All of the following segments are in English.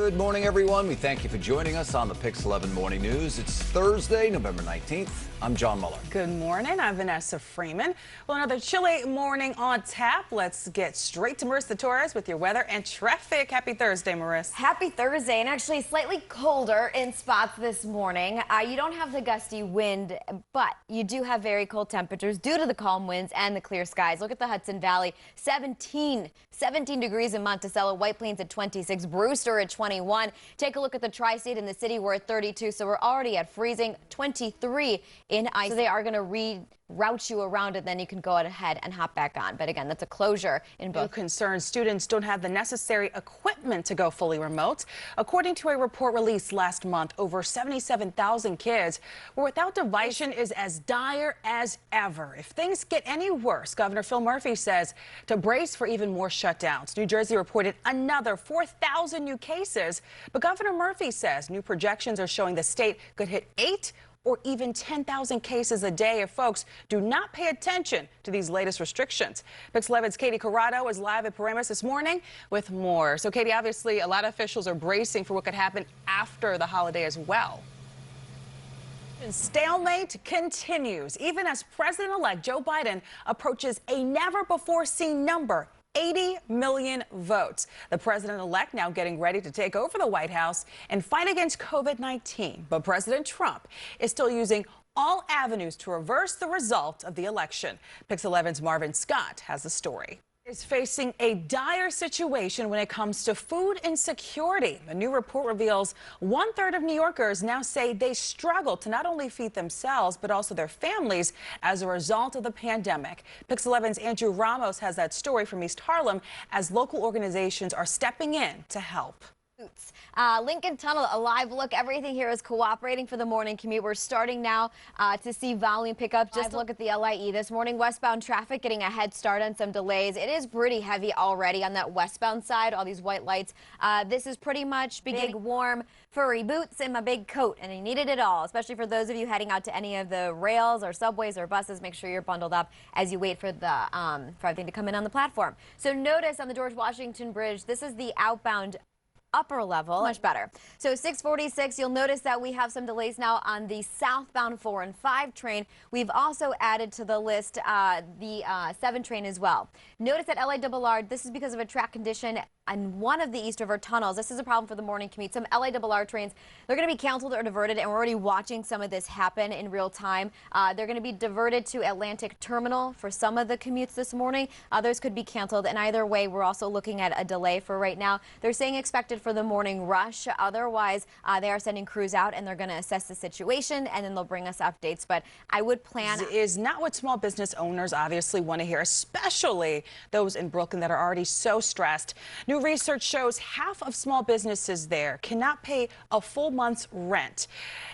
Good morning, everyone. We thank you for joining us on the Pix 11 Morning News. It's Thursday, November 19th. I'm John Muller. Good morning. I'm Vanessa Freeman. Well, another chilly morning on tap. Let's get straight to Marissa Torres with your weather and traffic. Happy Thursday, Marissa. Happy Thursday, and actually slightly colder in spots this morning. You don't have the gusty wind, but you do have very cold temperatures due to the calm winds and the clear skies. Look at the Hudson Valley, 17 degrees in Monticello, White Plains at 26, Brewster at 21. Take a look at the tri-state in the city. We're at 32, so we're already at freezing, 23 in ice. So they are going to reroute you around, and then you can go ahead and hop back on. But again, that's a closure in both. Concerned students don't have the necessary equipment to go fully remote. According to a report released last month, over 77,000 kids were without device. Is as dire as ever. If things get any worse, Governor Phil Murphy says to brace for even more shutdowns. New Jersey reported another 4,000 new cases, but Governor Murphy says new projections are showing the state could hit 8 or even 10,000 cases a day if folks do not pay attention to these latest restrictions. Pix 11's Katie Corrado is live at Paramus this morning with more. So, Katie, obviously a lot of officials are bracing for what could happen after the holiday as well. Stalemate continues, even as President-elect Joe Biden approaches a never-before-seen number, 80 million votes. The president-elect now getting ready to take over the White House and fight against COVID-19. But President Trump is still using all avenues to reverse the result of the election. Pix 11's Marvin Scott has the story. Is facing a dire situation when it comes to food insecurity. A new report reveals 1/3 of New Yorkers now say they struggle to not only feed themselves but also their families as a result of the pandemic. Pix 11's Andrew Ramos has that story from East Harlem as local organizations are stepping in to help. Lincoln Tunnel, a live look. Everything here is cooperating for the morning commute. We're starting now to see volume pick up. Just look at the LIE this morning. Westbound traffic getting a head start on some delays. It is pretty heavy already on that westbound side. All these white lights. This is pretty much big, warm, furry boots and my big coat, and I needed it all, especially for those of you heading out to any of the rails or subways or buses. Make sure you're bundled up as you wait for the for everything to come in on the platform. So notice on the George Washington Bridge, this is the outbound upper level, much better. So 646, you'll notice that we have some delays now on the southbound 4 and 5 train. We've also added to the list the 7 train as well. Notice at LIRR, this is because of a track condition on one of the East River tunnels. This is a problem for the morning commute. Some LIRR trains, they're going to be canceled or diverted, and we're already watching some of this happen in real time. They're going to be diverted to Atlantic Terminal for some of the commutes this morning. Others could be canceled, and either way, we're also looking at a delay for right now. They're saying expected for the morning rush. Otherwise, they are sending crews out, and they're going to assess the situation, and then they'll bring us updates. But I would plan... Is not what small business owners obviously want to hear, especially those in Brooklyn that are already so stressed. New research shows half of small businesses there cannot pay a full month's rent,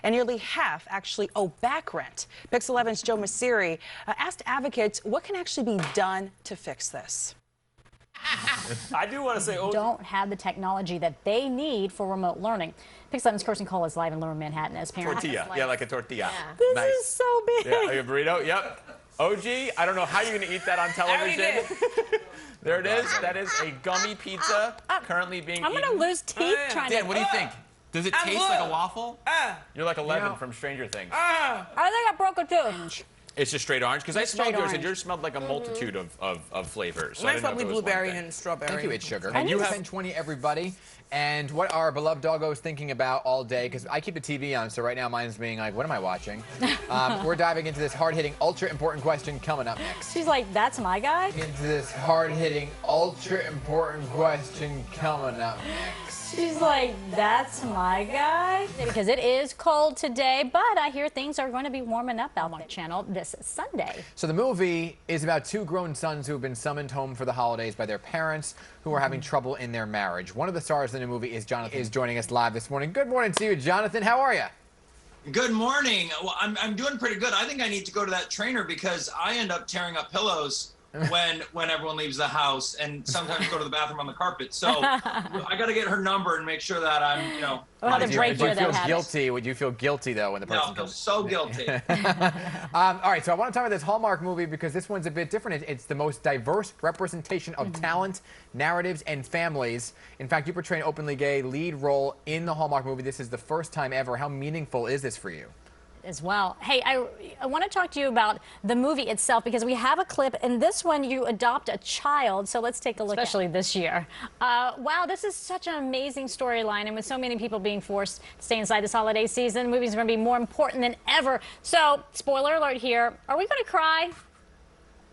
and nearly half actually owe back rent. Pix 11's Joe Massiri asked advocates what can actually be done to fix this. I do want to say, don't have the technology that they need for remote learning. Pix 11's Kirsten Cole is live in Lower Manhattan as parents. Tortilla, yeah, like a tortilla. Yeah. This nice. is so big. Yeah, a burrito, yep. OG, I don't know how you're going to eat that on television. There it is. That is a gummy pizza currently being eaten. I'm going to lose teeth trying to... Dan, what do you think? Does it taste like a waffle? You're like 11 from Stranger Things. I think I broke a tooth. It's just straight orange? Because I smelled yours, and yours smelled like a multitude of flavors. So mine's probably blueberry and strawberry. Thank you, It's Sugar. And you have 1020, everybody. And what our beloved doggo is thinking about all day, because I keep the TV on, so right now mine's being like, what am I watching? We're diving into this hard-hitting, ultra-important question coming up next. She's like, that's my guy? Into this hard-hitting, ultra-important question coming up next. She's like, that's my guy? Because it is cold today, but I hear things are going to be warming up out on the channel this Sunday. So the movie is about 2 grown sons who have been summoned home for the holidays by their parents who are having trouble in their marriage. One of the stars in the movie is Jonathan, is joining us live this morning. Good morning to you, Jonathan. How are you? Good morning. Well, I'm doing pretty good. I think I need to go to that trainer because I end up tearing up pillows when everyone leaves the house, and sometimes go to the bathroom on the carpet. So I got to get her number and make sure that I'm, you know. We'll have to break you of that habit. Guilty? Would you feel guilty though when the person No, I feel comes? so guilty. All right, so I want to talk about this Hallmark movie because this one's a bit different. It's the most diverse representation of talent, narratives, and families. In fact, you portray an openly gay lead role in the Hallmark movie. This is the first time ever. How meaningful is this for you? As well. Hey, I want to talk to you about the movie itself because we have a clip. In this one, you adopt a child. So let's take a look. Especially this year. Wow, this is such an amazing storyline. And with so many people being forced to stay inside this holiday season, movies are going to be more important than ever. So, spoiler alert here. Are we going to cry?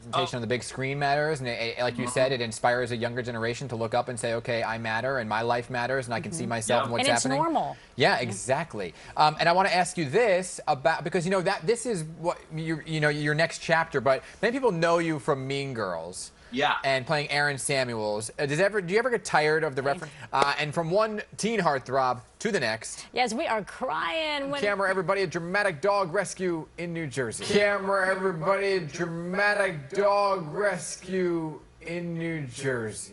Representation on the big screen matters, and like you said, it inspires a younger generation to look up and say, okay, I matter and my life matters and I can see myself in what's happening. And it's normal. Yeah, exactly. And I want to ask you this about, because you know that this is what your next chapter, but many people know you from Mean Girls. Yeah. And playing Aaron Samuels. Do you ever get tired of the reference? And from one teen heartthrob to the next. Yes, we are crying. Camera, everybody, a dramatic dog rescue in New Jersey. Camera, everybody, a dramatic dog rescue in New Jersey.